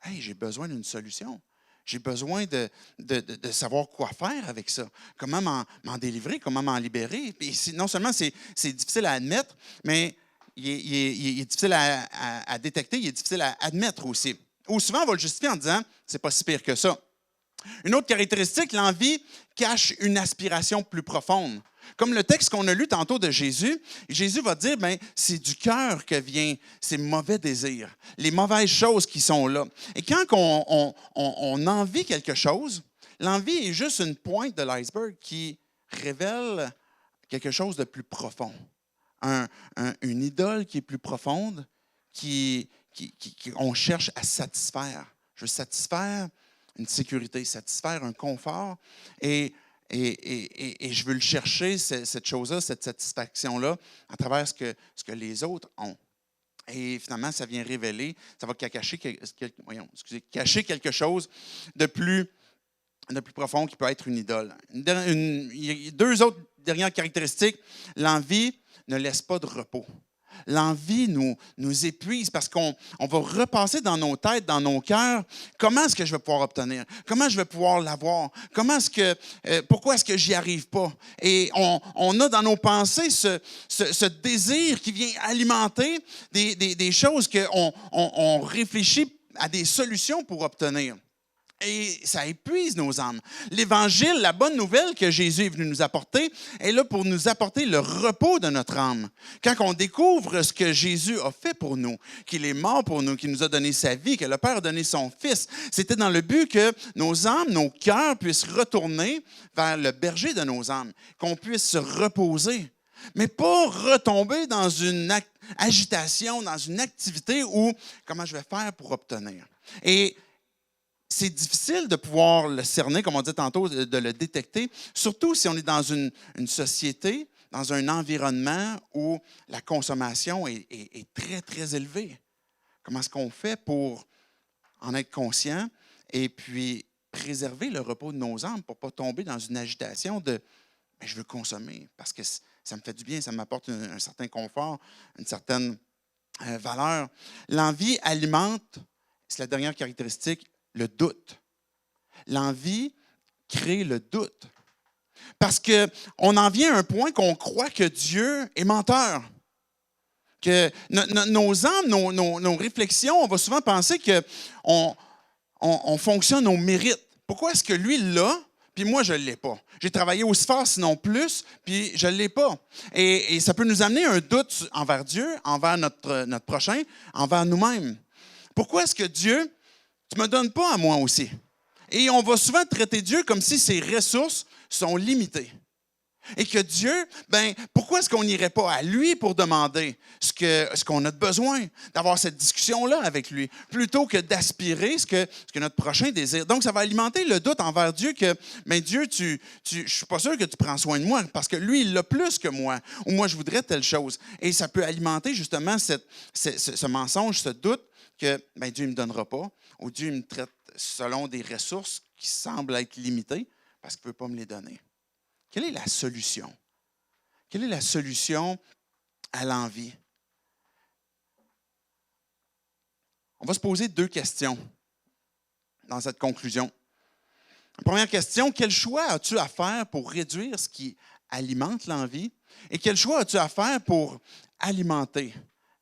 hey, j'ai besoin d'une solution. J'ai besoin de savoir quoi faire avec ça. Comment m'en délivrer, comment m'en libérer. Et non seulement c'est difficile à admettre, mais il est difficile à détecter, il est difficile à admettre aussi. Ou souvent, on va le justifier en disant c'est pas si pire que ça. Une autre caractéristique, l'envie cache une aspiration plus profonde. Comme le texte qu'on a lu tantôt de Jésus, Jésus va dire, bien, c'est du cœur que viennent ces mauvais désirs, les mauvaises choses qui sont là. Et quand on envie quelque chose, l'envie est juste une pointe de l'iceberg qui révèle quelque chose de plus profond. Une idole qui est plus profonde, qu'on cherche à satisfaire. Je veux satisfaire une sécurité, satisfaire un confort et je veux le chercher, cette chose-là, cette satisfaction-là, à travers ce que les autres ont. Et finalement, ça vient révéler, ça va cacher quelque chose de plus profond qui peut être une idole. Il y a deux autres dernières caractéristiques. L'envie ne laisse pas de repos. L'envie nous épuise parce qu'on va repasser dans nos têtes, dans nos cœurs, comment est-ce que je vais pouvoir obtenir? Comment je vais pouvoir l'avoir? Pourquoi est-ce que j'y arrive pas? Et on a dans nos pensées ce désir qui vient alimenter des choses qu'on réfléchit à des solutions pour obtenir. Et ça épuise nos âmes. L'Évangile, la bonne nouvelle que Jésus est venu nous apporter, est là pour nous apporter le repos de notre âme. Quand on découvre ce que Jésus a fait pour nous, qu'il est mort pour nous, qu'il nous a donné sa vie, que le Père a donné son Fils, c'était dans le but que nos âmes, nos cœurs puissent retourner vers le berger de nos âmes, qu'on puisse se reposer, mais pas retomber dans une agitation, dans une activité où comment je vais faire pour obtenir. Et c'est difficile de pouvoir le cerner, comme on dit tantôt, de le détecter, surtout si on est dans une société, dans un environnement où la consommation est très, très élevée. Comment est-ce qu'on fait pour en être conscient et puis préserver le repos de nos âmes pour ne pas tomber dans une agitation de « je veux consommer parce que ça me fait du bien, ça m'apporte un certain confort, une certaine valeur ». L'envie alimente, c'est la dernière caractéristique, le doute. L'envie crée le doute. Parce qu'on en vient à un point qu'on croit que Dieu est menteur. Que nos âmes, nos réflexions, on va souvent penser qu'on fonctionne au mérite. Pourquoi est-ce que lui l'a, puis moi, je ne l'ai pas? J'ai travaillé aussi fort, sinon plus, puis je ne l'ai pas. Et ça peut nous amener un doute envers Dieu, envers notre prochain, envers nous-mêmes. Pourquoi est-ce que Dieu... Tu ne me donnes pas à moi aussi. Et on va souvent traiter Dieu comme si ses ressources sont limitées. Et que Dieu, pourquoi est-ce qu'on n'irait pas à lui pour demander ce qu'on a de besoin, d'avoir cette discussion-là avec lui, plutôt que d'aspirer ce que notre prochain désire. Donc, ça va alimenter le doute envers Dieu que, Dieu, je ne suis pas sûr que tu prends soin de moi parce que lui, il l'a plus que moi, ou moi, je voudrais telle chose. Et ça peut alimenter justement ce mensonge, ce doute que Dieu ne me donnera pas, ou Dieu me traite selon des ressources qui semblent être limitées parce qu'il ne veut pas me les donner. Quelle est la solution? Quelle est la solution à l'envie? On va se poser 2 questions dans cette conclusion. La première question, quel choix as-tu à faire pour réduire ce qui alimente l'envie? Et quel choix as-tu à faire pour alimenter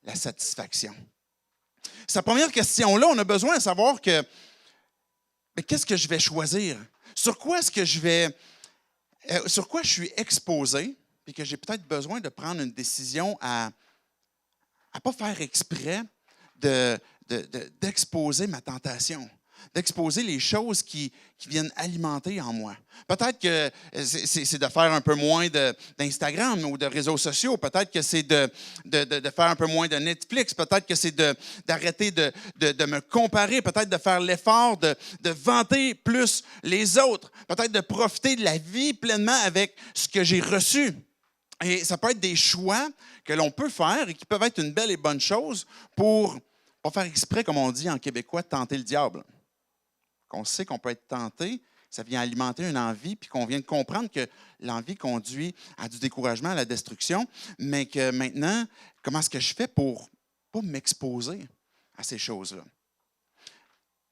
la satisfaction? Cette première question-là, on a besoin de savoir qu'est-ce que je vais choisir? Sur quoi est-ce que sur quoi je suis exposé et que j'ai peut-être besoin de prendre une décision à ne pas faire exprès d'exposer ma tentation, d'exposer les choses qui viennent alimenter en moi. Peut-être que c'est de faire un peu moins d'Instagram ou de réseaux sociaux. Peut-être que c'est de faire un peu moins de Netflix. Peut-être que c'est d'arrêter de me comparer. Peut-être de faire l'effort de vanter plus les autres. Peut-être de profiter de la vie pleinement avec ce que j'ai reçu. Et ça peut être des choix que l'on peut faire et qui peuvent être une belle et bonne chose pour pas faire exprès, comme on dit en québécois, tenter le diable. Qu'on sait qu'on peut être tenté, ça vient alimenter une envie, puis qu'on vient de comprendre que l'envie conduit à du découragement, à la destruction, mais que maintenant, comment est-ce que je fais pour ne pas m'exposer à ces choses-là?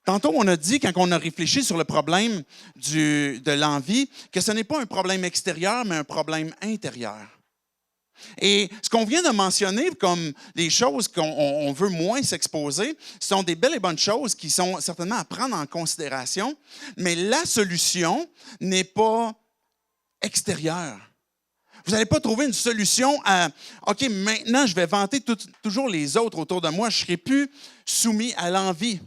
Tantôt, on a dit, quand on a réfléchi sur le problème de l'envie, que ce n'est pas un problème extérieur, mais un problème intérieur. Et ce qu'on vient de mentionner comme des choses qu'on veut moins s'exposer, sont des belles et bonnes choses qui sont certainement à prendre en considération, mais la solution n'est pas extérieure. Vous n'allez pas trouver une solution à « OK, maintenant, je vais vanter toujours les autres autour de moi, je ne serai plus soumis à l'envie ».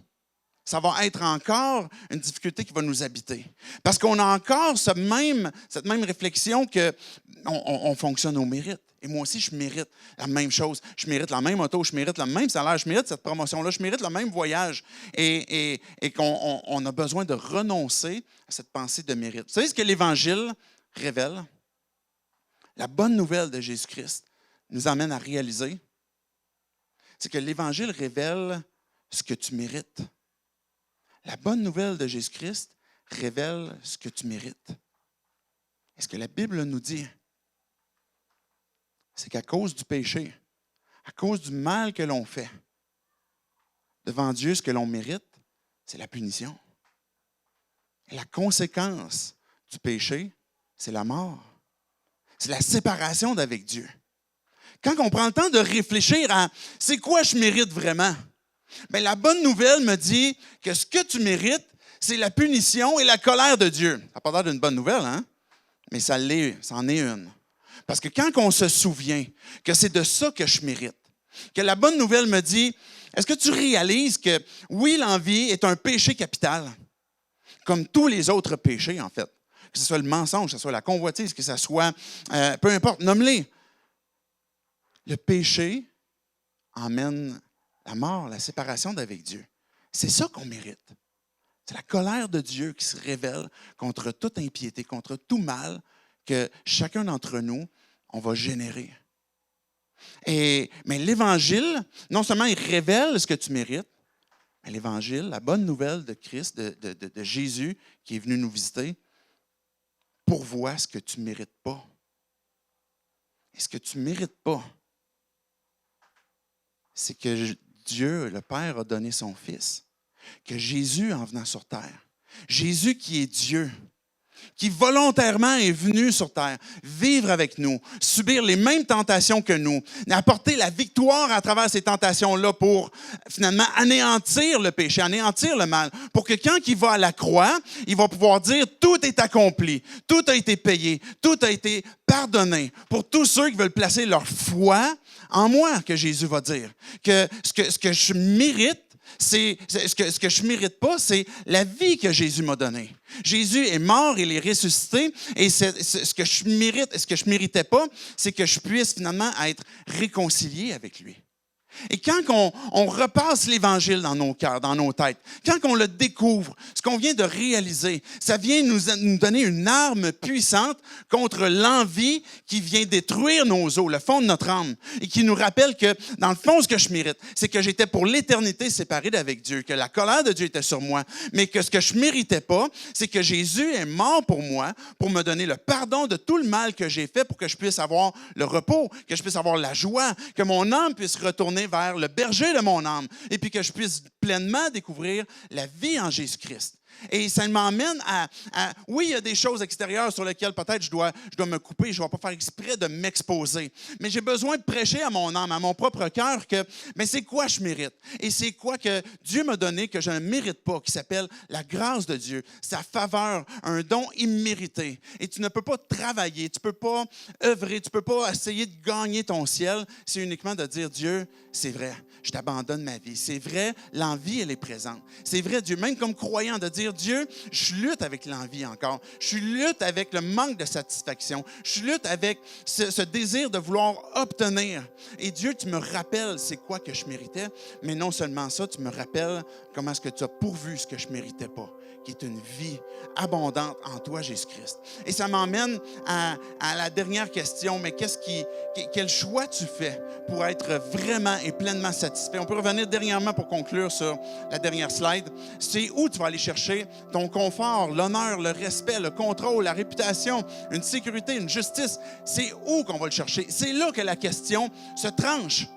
Ça va être encore une difficulté qui va nous habiter. Parce qu'on a encore cette même réflexion qu'on fonctionne au mérite. Et moi aussi, je mérite la même chose. Je mérite la même auto, je mérite le même salaire, je mérite cette promotion-là, je mérite le même voyage. Et qu'on a besoin de renoncer à cette pensée de mérite. Vous savez ce que l'Évangile révèle? La bonne nouvelle de Jésus-Christ nous amène à réaliser, c'est que l'Évangile révèle ce que tu mérites. La bonne nouvelle de Jésus-Christ révèle ce que tu mérites. Et ce que la Bible nous dit, c'est qu'à cause du péché, à cause du mal que l'on fait, devant Dieu, ce que l'on mérite, c'est la punition. Et la conséquence du péché, c'est la mort. C'est la séparation d'avec Dieu. Quand on prend le temps de réfléchir à c'est quoi je mérite vraiment, Bien, la bonne nouvelle me dit que ce que tu mérites, c'est la punition et la colère de Dieu. Ça n'a pas l'air d'une bonne nouvelle, hein? Mais ça en est une. Parce que quand on se souvient que c'est de ça que je mérite, que la bonne nouvelle me dit, est-ce que tu réalises que oui, l'envie est un péché capital, comme tous les autres péchés, en fait. Que ce soit le mensonge, que ce soit la convoitise, que ce soit, peu importe, nomme-les. Le péché emmène la mort, la séparation d'avec Dieu. C'est ça qu'on mérite. C'est la colère de Dieu qui se révèle contre toute impiété, contre tout mal que chacun d'entre nous, on va générer. Mais l'Évangile, non seulement il révèle ce que tu mérites, mais l'Évangile, la bonne nouvelle de Christ, de Jésus qui est venu nous visiter, pourvoit ce que tu ne mérites pas. Et ce que tu ne mérites pas, c'est que Dieu, le Père, a donné son Fils. Que Jésus, en venant sur terre, Jésus qui est Dieu, qui volontairement est venu sur terre, vivre avec nous, subir les mêmes tentations que nous, apporter la victoire à travers ces tentations-là pour finalement anéantir le péché, anéantir le mal, pour que quand il va à la croix, il va pouvoir dire « Tout est accompli, tout a été payé, tout a été pardonné » pour tous ceux qui veulent placer leur foi en moi, que Jésus va dire. Que ce que je mérite, ce que je ne mérite pas, c'est la vie que Jésus m'a donnée. Jésus est mort, il est ressuscité, et ce que je mérite, ce que je ne méritais pas, c'est que je puisse finalement être réconcilié avec lui. Et quand on repasse l'Évangile dans nos cœurs, dans nos têtes, quand on le découvre, ce qu'on vient de réaliser, ça vient nous donner une arme puissante contre l'envie qui vient détruire nos os, le fond de notre âme, et qui nous rappelle que, dans le fond, ce que je mérite, c'est que j'étais pour l'éternité séparé d'avec Dieu, que la colère de Dieu était sur moi, mais que ce que je ne méritais pas, c'est que Jésus est mort pour moi, pour me donner le pardon de tout le mal que j'ai fait, pour que je puisse avoir le repos, que je puisse avoir la joie, que mon âme puisse retourner vers le berger de mon âme et puis que je puisse pleinement découvrir la vie en Jésus-Christ. Et ça m'emmène à oui, il y a des choses extérieures sur lesquelles peut-être je dois me couper, je ne vais pas faire exprès de m'exposer. Mais j'ai besoin de prêcher à mon âme, à mon propre cœur, que mais c'est quoi je mérite? Et c'est quoi que Dieu m'a donné que je ne mérite pas, qui s'appelle la grâce de Dieu, sa faveur, un don immérité. Et tu ne peux pas travailler, tu ne peux pas œuvrer, tu ne peux pas essayer de gagner ton ciel. C'est uniquement de dire, Dieu, c'est vrai, je t'abandonne ma vie. C'est vrai, l'envie, elle est présente. C'est vrai, Dieu, même comme croyant, de dire, Dieu, je lutte avec l'envie encore. Je lutte avec le manque de satisfaction. Je lutte avec ce désir de vouloir obtenir. Et Dieu, tu me rappelles c'est quoi que je méritais, mais non seulement ça, tu me rappelles comment est-ce que tu as pourvu ce que je ne méritais pas, qui est une vie abondante en toi, Jésus-Christ. Et ça m'emmène à la dernière question, mais quel choix tu fais pour être vraiment et pleinement satisfait? On peut revenir dernièrement pour conclure sur la dernière slide. C'est où tu vas aller chercher ton confort, l'honneur, le respect, le contrôle, la réputation, une sécurité, une justice. C'est où qu'on va le chercher? C'est là que la question se tranche.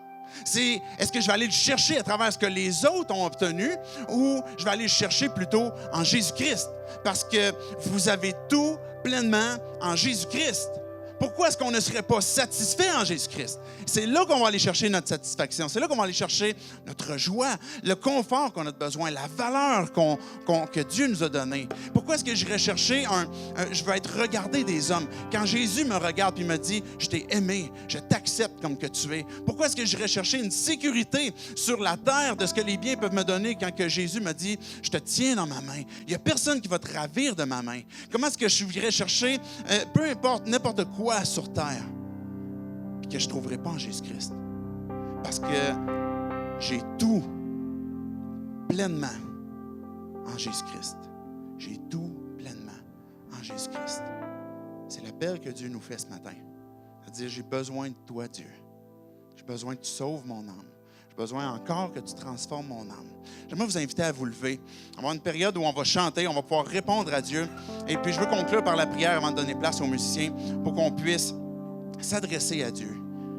C'est, est-ce que je vais aller le chercher à travers ce que les autres ont obtenu ou je vais aller le chercher plutôt en Jésus-Christ? Parce que vous avez tout pleinement en Jésus-Christ. Pourquoi est-ce qu'on ne serait pas satisfait en Jésus-Christ? C'est là qu'on va aller chercher notre satisfaction. C'est là qu'on va aller chercher notre joie, le confort qu'on a besoin, la valeur que Dieu nous a donnée. Pourquoi est-ce que j'irais chercher je veux être regardé des hommes? Quand Jésus me regarde et me dit, je t'ai aimé, je t'accepte comme que tu es. Pourquoi est-ce que j'irais chercher une sécurité sur la terre de ce que les biens peuvent me donner quand que Jésus me dit, je te tiens dans ma main. Il n'y a personne qui va te ravir de ma main. Comment est-ce que je irais chercher, peu importe, n'importe quoi sur terre que je ne trouverai pas en Jésus-Christ? Parce que j'ai tout pleinement en Jésus-Christ. J'ai tout pleinement en Jésus-Christ. C'est l'appel que Dieu nous fait ce matin. C'est-à-dire, j'ai besoin de toi, Dieu. J'ai besoin que tu sauves mon âme. J'ai besoin encore que tu transformes mon âme. J'aimerais vous inviter à vous lever. On va avoir une période où on va chanter, on va pouvoir répondre à Dieu. Et puis, je veux conclure par la prière avant de donner place aux musiciens pour qu'on puisse s'adresser à Dieu,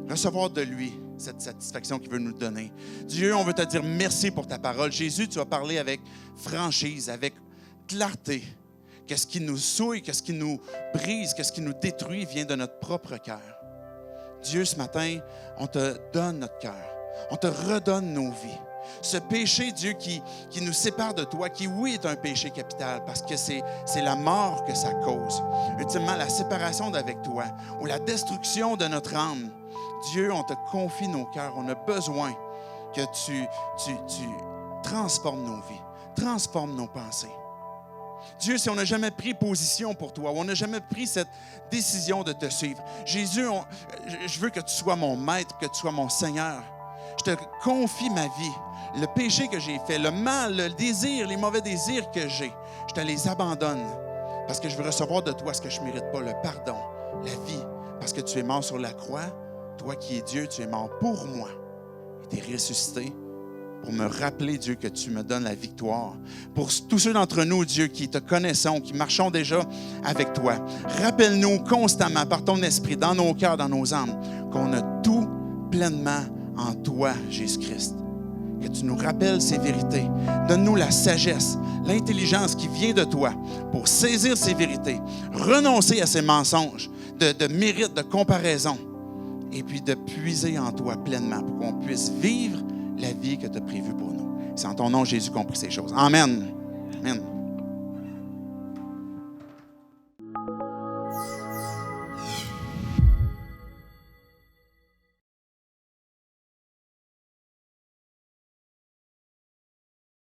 recevoir de lui cette satisfaction qu'il veut nous donner. Dieu, on veut te dire merci pour ta parole. Jésus, tu as parlé avec franchise, avec clarté. Qu'est-ce qui nous souille, qu'est-ce qui nous brise, qu'est-ce qui nous détruit vient de notre propre cœur. Dieu, ce matin, on te donne notre cœur. On te redonne nos vies. Ce péché, Dieu, qui nous sépare de toi, qui, oui, est un péché capital, parce que c'est la mort que ça cause. Ultimement, la séparation d'avec toi ou la destruction de notre âme. Dieu, on te confie nos cœurs. On a besoin que tu transformes nos vies, transformes nos pensées. Dieu, si on n'a jamais pris position pour toi, ou on n'a jamais pris cette décision de te suivre, Jésus, je veux que tu sois mon maître, que tu sois mon Seigneur. Je te confie ma vie, le péché que j'ai fait, le mal, le désir, les mauvais désirs que j'ai, je te les abandonne parce que je veux recevoir de toi ce que je ne mérite pas, le pardon, la vie, parce que tu es mort sur la croix. Toi qui es Dieu, tu es mort pour moi et tu es ressuscité pour me rappeler, Dieu, que tu me donnes la victoire. Pour tous ceux d'entre nous, Dieu, qui te connaissons, qui marchons déjà avec toi, rappelle-nous constamment par ton esprit, dans nos cœurs, dans nos âmes, qu'on a tout pleinement en toi, Jésus-Christ. Que tu nous rappelles ces vérités. Donne-nous la sagesse, l'intelligence qui vient de toi pour saisir ces vérités, renoncer à ces mensonges de mérite, de comparaison, et puis de puiser en toi pleinement pour qu'on puisse vivre la vie que tu as prévue pour nous. C'est en ton nom, Jésus, qu'on prie ces choses. Amen.